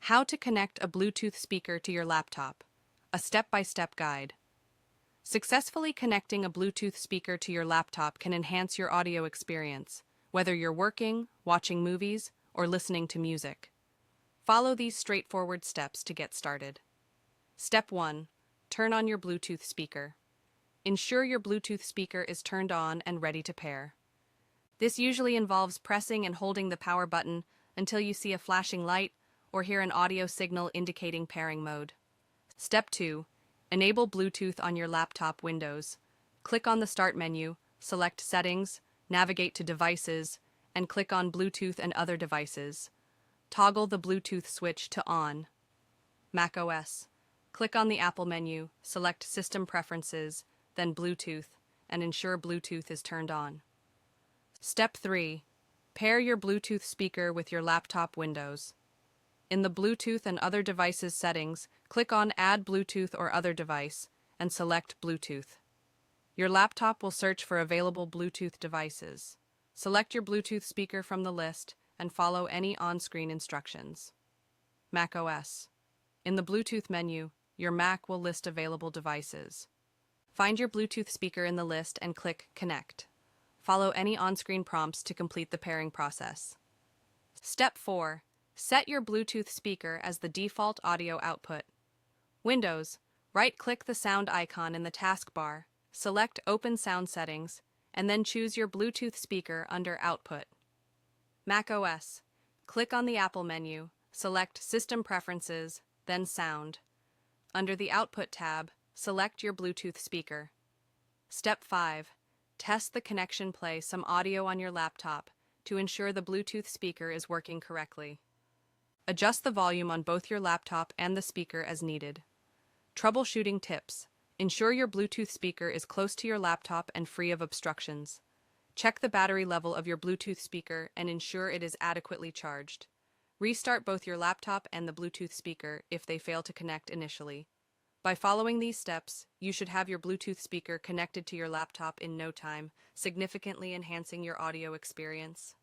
How to connect a Bluetooth speaker to your laptop. A step-by-step guide. Successfully connecting a Bluetooth speaker to your laptop can enhance your audio experience, whether you're working, watching movies, or listening to music. Follow these straightforward steps to get started. Step 1. Turn on your Bluetooth speaker. Ensure your Bluetooth speaker is turned on and ready to pair. This usually involves pressing and holding the power button until you see a flashing light or hear an audio signal indicating pairing mode. Step 2. Enable Bluetooth on your laptop Windows. Click on the Start menu, select Settings, navigate to Devices, and click on Bluetooth and Other Devices. Toggle the Bluetooth switch to On. macOS. Click on the Apple menu, select System Preferences, then Bluetooth, and ensure Bluetooth is turned on. Step 3. Pair your Bluetooth speaker with your laptop Windows. In the Bluetooth and Other Devices settings, click on Add Bluetooth or Other Device and select Bluetooth. Your laptop will search for available Bluetooth devices. Select your Bluetooth speaker from the list and follow any on-screen instructions. macOS. In the Bluetooth menu, your Mac will list available devices. Find your Bluetooth speaker in the list and click Connect. Follow any on-screen prompts to complete the pairing process. Step 4. Set your Bluetooth speaker as the default audio output. Windows, right-click the sound icon in the taskbar, select Open Sound Settings, and then choose your Bluetooth speaker under Output. macOS, click on the Apple menu, select System Preferences, then Sound. Under the Output tab, select your Bluetooth speaker. Step 5. Test the connection. Play some audio on your laptop to ensure the Bluetooth speaker is working correctly. Adjust the volume on both your laptop and the speaker as needed. Troubleshooting tips. Ensure your Bluetooth speaker is close to your laptop and free of obstructions. Check the battery level of your Bluetooth speaker and ensure it is adequately charged. Restart both your laptop and the Bluetooth speaker if they fail to connect initially. By following these steps, you should have your Bluetooth speaker connected to your laptop in no time, significantly enhancing your audio experience.